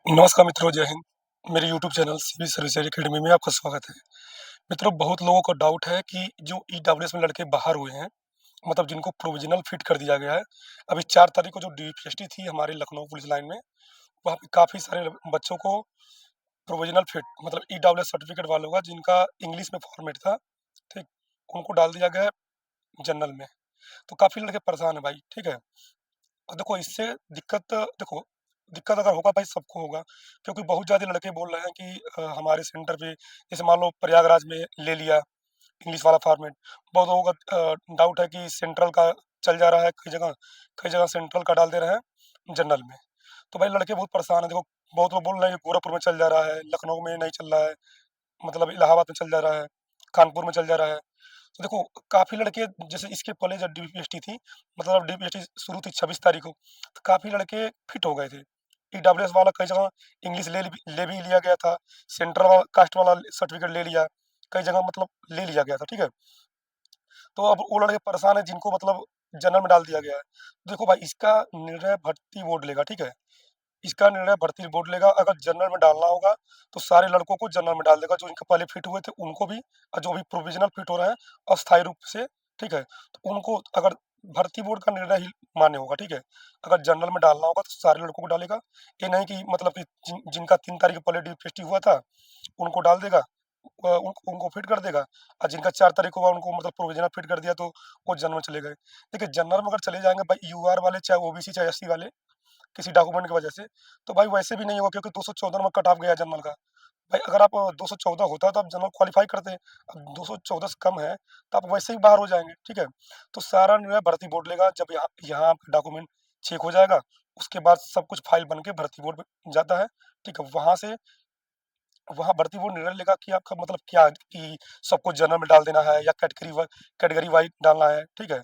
नमस्कार मित्रों, जय हिंद। मेरे YouTube channel civil services academy में आपका स्वागत है। मित्रों, बहुत लोगों को डाउट है कि जो ईडब्ल्यूएस में लड़के बाहर हुए हैं, मतलब जिनको प्रोविज़नल फिट कर दिया गया है। अभी 4 तारीख को जो डीपीएसटी थी हमारे लखनऊ पुलिस लाइन में, वहाँ पे काफ़ी सारे बच्चों को प्रोविज़नल फिट मतलब ईडब्ल्यूएस सर्टिफिकेट वालों का जिनका इंग्लिश में फॉर्मेट था, ठीक? उनको डाल दिया गया है जनरल में। तो काफ़ी लड़के परेशान हैं भाई, ठीक है? देखो इससे दिक्कत अगर होगा भाई सबको होगा, क्योंकि बहुत ज़्यादा लड़के बोल रहे हैं कि हमारे सेंटर पे जैसे मान लो प्रयागराज में ले लिया इंग्लिश वाला फॉर्मेट। बहुत लोगों का डाउट है कि सेंट्रल का चल जा रहा है कई जगह सेंट्रल का डाल दे रहे हैं जनरल में। तो भाई लड़के बहुत परेशान हैं। देखो बहुत लोग बोल रहे हैं कि गोरखपुर में चल जा रहा है, लखनऊ में नहीं चल रहा है, मतलब इलाहाबाद में चल जा रहा है, कानपुर में चल जा रहा है। तो देखो काफ़ी लड़के जैसे इसके पहले जब डीपीएसटी थी, मतलब डीपीएसटी शुरू थी 26 तारीख को, तो काफ़ी लड़के फिट हो गए थे। ईडब्ल्यूएस वाला कई जगह इंग्लिश ले भी लिया गया था, सेंट्रल वाला कास्ट वाला सर्टिफिकेट ले लिया, कई जगह मतलब ले लिया गया था, ठीक है? तो अब वो लड़के परेशान हैं जिनको मतलब जनरल में डाल दिया गया है। देखो भाई इसका निर्णय भर्ती बोर्ड लेगा, ठीक है? इसका निर्णय भर्ती बोर्ड लेगा। अगर जनरल में डालना होगा तो सारे लड़कों को जनरल में डाल देगा, जो इनके पहले फिट हुए थे उनको भी, और जो भी प्रोविजनल फिट हो रहे हैं अस्थायी रूप से, ठीक है? तो उनको अगर भर्ती बोर्ड का निर्णय ही मान्य होगा, ठीक है? अगर जनरल में डालना होगा तो सारे लड़कों को डालेगा। ये नहीं कि मतलब कि जिनका 3 तारीख को पहले डीपीएसटी हुआ था उनको डाल देगा, उनको फिट कर देगा, और जिनका 4 तारीख को हुआ उनको मतलब प्रोविजनल फिट कर दिया तो वो जनरल में चले गए। देखिए जनरल में अगर चले जाएंगे भाई यूआर वाले, चाहे ओबीसी चाहे एससी वाले, किसी डॉक्यूमेंट की वजह से, तो भाई वैसे भी नहीं होगा, क्योंकि 214 नंबर कट ऑफ गया जनरल का। भाई अगर आप 214 होता तो आप जनरल क्वालीफाई करते। अब 214 से कम है तो आप वैसे ही बाहर हो जाएँगे, ठीक है? तो सारा निर्णय भर्ती बोर्ड लेगा। जब यहाँ यहाँ आपका डॉक्यूमेंट चेक हो जाएगा, उसके बाद सब कुछ फाइल बन के भर्ती बोर्ड में जाता है, ठीक है? वहाँ भर्ती बोर्ड निर्णय लेगा कि आपका मतलब क्या, कि सबको जनरल में डाल देना है या कैटेगरी वाइज़ डालना है, ठीक है?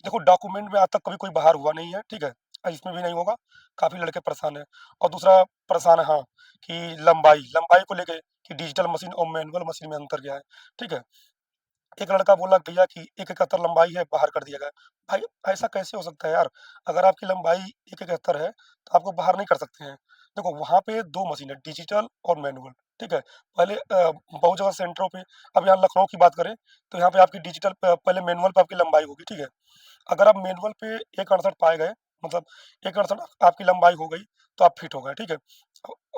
देखो डॉक्यूमेंट में आज तक कभी कोई बाहर हुआ नहीं है, ठीक है? इसमें भी नहीं होगा, काफ़ी लड़के परेशान हैं। और दूसरा परेशान है हाँ, कि लंबाई को लेके कि डिजिटल मशीन और मैनुअल मशीन में अंतर क्या है, ठीक है? एक लड़का बोला भैया कि 171 लंबाई है, बाहर कर दिया गया। भाई ऐसा कैसे हो सकता है यार? अगर आपकी लंबाई 171 है, तो आपको बाहर नहीं कर सकते हैं। देखो वहाँ पे 2 मशीन है, डिजिटल और मैनुअल, ठीक है? पहले बहुत जगह सेंटरों पे, अब यहाँ लखनऊ की बात करें, तो यहाँ पे आपकी डिजिटल प पहले मैनुअल पे आपकी लंबाई होगी, ठीक है? अगर आप मैनुअल पे 168 पाए गए, मतलब 168 आपकी लंबाई हो गई, तो आप फिट हो गए, ठीक है?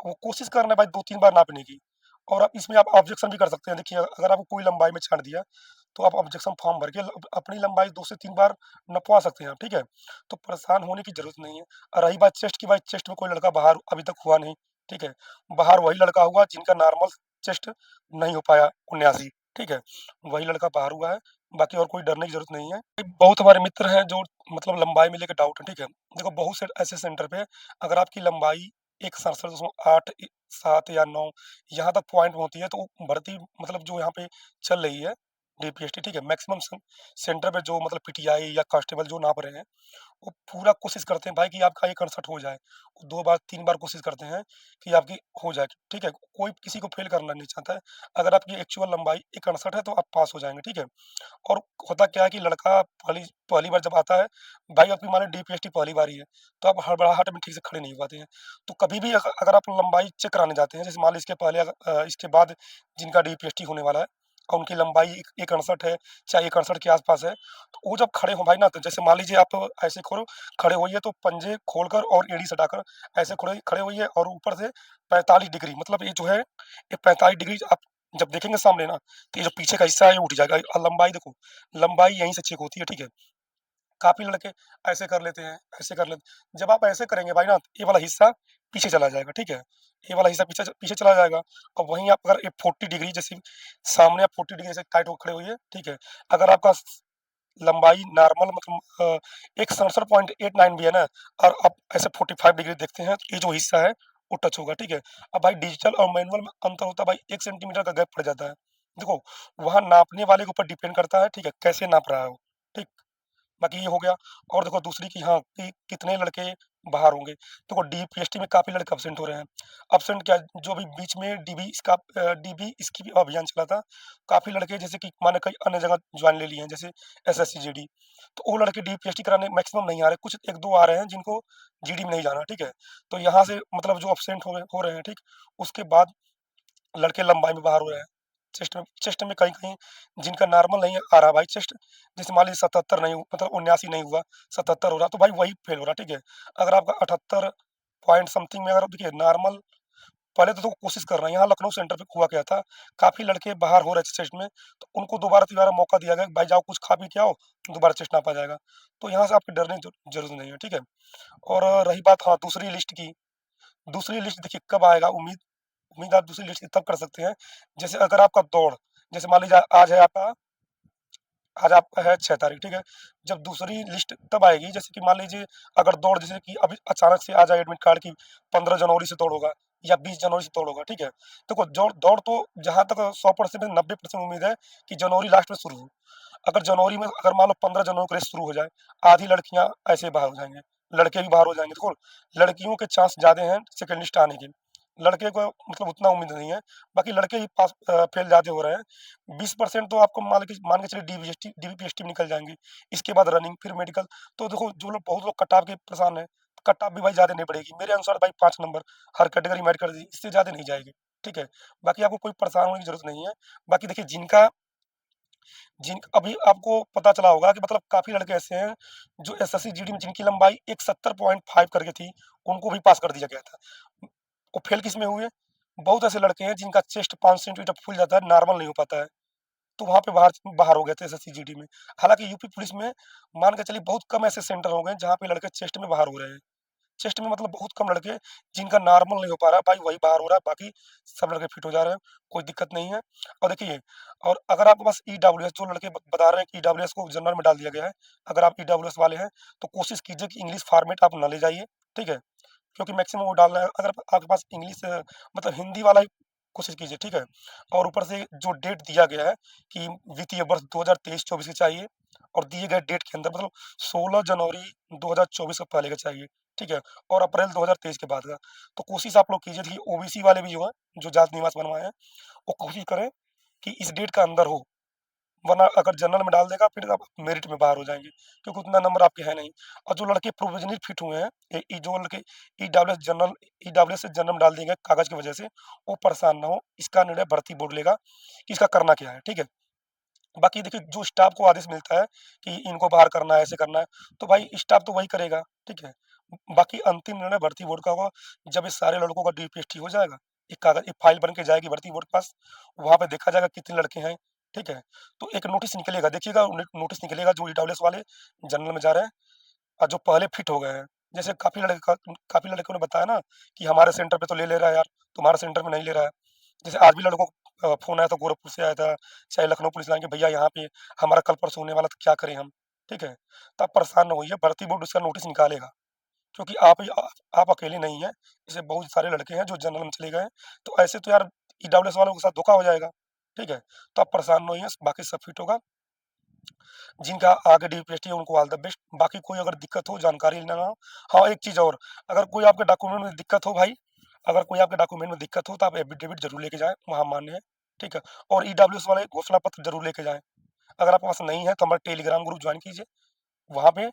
वो कोशिश करना है भाई 2-3 बार नापने की। और आप इसमें आप ऑब्जेक्शन भी कर सकते हैं। देखिए अगर आपको कोई लंबाई में छाँट दिया, तो आप ऑब्जेक्शन फॉर्म भर के अपनी लंबाई 2 से 3 बार नपवा सकते हैं आप, ठीक है? तो परेशान होने की ज़रूरत नहीं है। और रही बात चेस्ट की, भाई चेस्ट में कोई लड़का बाहर अभी तक हुआ नहीं, ठीक है? बाहर वही लड़का हुआ जिनका नॉर्मल चेस्ट नहीं हो पाया 79, ठीक है? वही लड़का बाहर हुआ है, बाकी और कोई डरने की ज़रूरत नहीं है। बहुत हमारे मित्र हैं जो मतलब लंबाई में लेके डाउट है, ठीक है? देखो बहुत से ऐसे सेंटर पे अगर आपकी लंबाई एक 67.8 7 या 9 यहाँ तक पॉइंट में होती है, तो भर्ती मतलब जो यहाँ पे चल रही है डीपीएसटी, ठीक है? मैक्सिमम सेंटर पे जो मतलब पीटीआई या कांस्टेबल जो नाप रहे हैं, वो पूरा कोशिश करते हैं भाई कि आपका ये 61 हो जाए। 2 बार 3 बार कोशिश करते हैं कि आपकी हो जाए, ठीक है? कोई किसी को फेल करना नहीं चाहता है। अगर आपकी एक्चुअल लंबाई 61 है तो आप पास हो जाएँगे, ठीक है? और होता क्या है कि लड़का पहली पहली बार जब आता है, भाई आपकी मान लो डीपीएसटी पहली बार ही है, तो आप हड़बड़ाहट में ठीक से खड़े नहीं हो पाते हैं। तो कभी भी अगर आप लंबाई चेक कराने जाते हैं, जैसे मान लीजिए इसके पहले इसके बाद जिनका डीपीएसटी होने वाला है और उनकी लंबाई 161 है, चाहे 168 के आस-पास है, तो वो जब खड़े हो भाई ना, तो जैसे मान लीजिए आप ऐसे खड़े होइए, तो पंजे खोलकर और एड़ी सटाकर ऐसे खड़े खड़े होइए, और ऊपर से 45 डिग्री, मतलब ये जो है, ये 45 डिग्री आप जब देखेंगे सामने ना, तो ये जो पीछे का हिस्सा है ये उठ जाएगा। और लंबाई देखो, लंबाई यहीं से चेक होती है, ठीक है? काफ़ी लड़के ऐसे कर लेते हैं, ऐसे कर लेते, जब आप ऐसे करेंगे भाई ना, तो ये वाला हिस्सा पीछे चला जाएगा, ठीक है? ये वाला हिस्सा पीछे पीछे चला जाएगा। और वहीं आप अगर ये 40 डिग्री जैसे सामने आप 40 डिग्री से टाइट होके खड़े होइए, ठीक है? अगर आपका लंबाई नॉर्मल मतलब एक 67.89 भी है ना, और आप ऐसे 45 डिग्री देखते हैं, तो ये जो हिस्सा है वो टच होगा, ठीक है? अब भाई डिजिटल और मैनुअल में अंतर होता है भाई, 1 सेंटीमीटर का गैप पड़ जाता है। देखो, वहाँ नापने वाले के ऊपर डिपेंड करता है, ठीक है? कैसे नाप रहा है वो, ठीक? बाकी ये हो गया। और देखो दूसरी कि हाँ, कि कितने लड़के बाहर होंगे। देखो डीपीएसटी में काफ़ी लड़के एब्सेंट हो रहे हैं। एब्सेंट क्या, जो अभी बीच में डीबी इसकी भी अभियान चला था, काफ़ी लड़के जैसे कि माने कई अन्य जगह जॉइन ले लिए हैं, जैसे एसएससी, जीडी। तो वो लड़के डीपीएसटी कराने मैक्सिमम नहीं आ रहे, कुछ 1-2 आ रहे हैं जिनको जीडी में नहीं जाना, ठीक है? तो यहाँ से मतलब जो एब्सेंट हो रहे हैं, ठीक? उसके बाद लड़के लंबाई में बाहर हो रहे हैं। चेस्ट में कहीं-कहीं जिनका नॉर्मल नहीं आ रहा भाई चेस्ट, जैसे मान लीजिए 77 नहीं मतलब 79 नहीं हुआ, 77 हो रहा, तो भाई वही फेल हो रहा, ठीक है? अगर आपका 78 पॉइंट समथिंग में अगर देखिए नॉर्मल, पहले तो कोशिश कर रहे हैं। यहाँ लखनऊ सेंटर पे हुआ क्या था, काफ़ी लड़के बाहर हो रहे थे चेस्ट में, तो उनको दोबारा-तिबारा मौका दिया गया कि भाई जाओ कुछ खा पी के आओ, दोबारा चेस्ट नापा जाएगा। तो यहाँ से आपको डरने की ज़रूरत नहीं है, ठीक है? और रही बात हाँ, दूसरी लिस्ट की, दूसरी लिस्ट देखिए कब आएगा, उम्मीद उम्मीद आप दूसरी लिस्ट की तब कर सकते हैं, जैसे अगर आपका दौड़, जैसे मान लीजिए आज आपका है 6 तारीख, ठीक है? जब दूसरी लिस्ट तब आएगी, जैसे कि मान लीजिए अगर दौड़ जैसे कि अभी अचानक से आ जाए एडमिट कार्ड की 15 जनवरी से दौड़ होगा या 20 जनवरी से दौड़ होगा, ठीक है? देखो दौड़ दौड़ तो जहाँ तक 100% में 90% उम्मीद है कि जनवरी लास्ट में शुरू हो। अगर जनवरी में अगर मान लो 15 जनवरी को रेस शुरू हो जाए, आधी लड़कियाँ ऐसे ही बाहर हो जाएँगे, लड़के भी बाहर हो जाएँगे। देखो लड़कियों के चांस ज़्यादा हैं सेकंड लिस्ट आने के, लड़के को मतलब उतना उम्मीद नहीं है, बाकी लड़के ही फेल ज़्यादा हो रहे हैं। 20% तो आपको मान के चलिए डीबीपीएसटी में निकल जाएँगे, इसके बाद रनिंग फिर मेडिकल। तो देखो जो लोग बहुत लोग कट ऑफ के परेशान हैं, कट ऑफ भी भाई ज़्यादा नहीं बढ़ेगी। मेरे अनुसार भाई 5 नंबर हर कैटेगरी में ऐड कर दी, इससे ज़्यादा नहीं जाएगी, ठीक है? बाकी आपको कोई परेशान होने की ज़रूरत नहीं है। बाकी देखिए जिनका जिन अभी आपको पता चला होगा कि मतलब काफ़ी लड़के ऐसे हैं, जो एसएससी, जीडी में जिनकी लंबाई एक 70.5 करके थी, उनको भी पास कर दिया गया था। वो फेल किसमें हुए? बहुत ऐसे लड़के हैं जिनका चेस्ट 5 सेंटीमीटर फूल जाता है, नॉर्मल नहीं हो पाता है, तो वहाँ पे बाहर बाहर हो गए थे एसएससी, जीडी में। हालाँकि यूपी पुलिस में मान के चलिए बहुत कम ऐसे सेंटर हो गए जहाँ पे लड़के चेस्ट में बाहर हो रहे हैं। चेस्ट में मतलब बहुत कम लड़के जिनका नॉर्मल नहीं हो पा रहा है, भाई वही बाहर हो रहा है, बाकी सब लड़के फिट हो जा रहे हैं, कोई दिक्कत नहीं है। और देखिए, और अगर आपके पास ईडब्ल्यूएस, जो लड़के बता रहे हैं कि ईडब्ल्यूएस को जनरल में डाल दिया गया है, अगर आप ईडब्ल्यूएस वाले हैं, तो कोशिश कीजिए कि इंग्लिश फॉर्मेट आप ना ले जाइए, ठीक है? क्योंकि मैक्सिमम वो डालना है, अगर आपके पास इंग्लिश मतलब हिंदी वाला ही कोशिश कीजिए, ठीक है? और ऊपर से जो डेट दिया गया है कि वित्तीय वर्ष 2023-24 के चाहिए, और दिए गए डेट के अंदर मतलब 16 जनवरी 2024 से पहले का चाहिए, ठीक है? और अप्रैल 2023 के बाद का। तो कोशिश आप लोग कीजिए कि ओबीसी वाले भी जो हैं, जो जाति निवास बनवाए हैं, वो कोशिश करें कि इस डेट का अंदर हो, वरना अगर जनरल में डाल देगा फिर आप मेरिट में बाहर हो जाएँगे, क्योंकि उतना नंबर आपके है नहीं। और जो लड़के प्रोविज़नली फिट हुए हैं, जो लड़के ईडब्ल्यूएस से जनरल में डाल दिए गए कागज़ की वजह से, वो परेशान ना हो, इसका निर्णय भर्ती बोर्ड लेगा कि इसका करना क्या है, ठीक है? बाकी देखिए जो स्टाफ को आदेश मिलता है कि इनको बाहर करना है, ऐसे करना है, तो भाई स्टाफ तो वही करेगा, ठीक है? बाकी अंतिम निर्णय भर्ती बोर्ड का होगा, जब इस सारे लड़कों का डीपीएसटी हो जाएगा, एक फाइल बन के जाएगी भर्ती बोर्ड के पास, वहाँ पे देखा जाएगा कितने लड़के हैं, ठीक है? तो एक नोटिस निकलेगा, देखिएगा नोटिस निकलेगा जो ईडब्ल्यूएस वाले जनरल में जा रहे हैं और जो पहले फिट हो गए हैं। जैसे काफ़ी लड़कों ने बताया ना कि हमारे सेंटर पे तो ले ले रहा है यार, तुम्हारे सेंटर में नहीं ले रहा है। जैसे आज भी लड़कों को फ़ोन आया था, गोरखपुर से आया था, चाहे लखनऊ पुलिस लाइन के, भैया यहाँ पे हमारा कल परसों होने वाला था, क्या करें हम? ठीक है? तो आप परेशान ना होइए, भर्ती बोर्ड उसका नोटिस निकालेगा, क्योंकि आप अकेले नहीं हैं, ऐसे बहुत सारे लड़के हैं जो जनरल में चले गए हैं। तो ऐसे तो यार ईडब्ल्यूएस वालों के साथ धोखा हो जाएगा, ठीक है? तो आप परेशान ना होइए, बाकी सब फिट होगा। जिनका आगे डीपीएसटी है उनको ऑल द बेस्ट। बाकी कोई अगर दिक्कत हो, जानकारी लेना हो। हाँ, एक चीज़ और, अगर कोई आपके डॉक्यूमेंट में दिक्कत हो भाई, अगर कोई आपके डॉक्यूमेंट में दिक्कत हो तो आप एफिडेविट ज़रूर लेके जाएँ, वहाँ मान्य है, ठीक है? और ईडब्ल्यूएस वाले घोषणा पत्र ज़रूर लेके जाएँ। अगर आपके पास नहीं है तो हमारा टेलीग्राम ग्रुप जॉइन कीजिए, वहाँ पे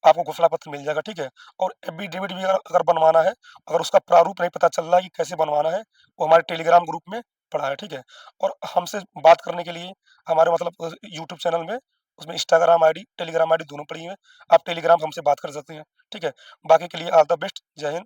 आपको घोषणा पत्र मिल जाएगा, ठीक है? और एफिडेविट भी अगर अगर बनवाना है, अगर उसका प्रारूप नहीं पता चल रहा है कि कैसे बनवाना है, वो हमारे टेलीग्राम ग्रुप में पड़ा है, ठीक है? और हमसे बात करने के लिए हमारे मतलब यूट्यूब चैनल में, उसमें इंस्टाग्राम आईडी, टेलीग्राम आईडी दोनों पड़ी हैं। आप टेलीग्राम हमसे बात कर सकते हैं, ठीक है? बाकी के लिए ऑल द बेस्ट। जय हिंद।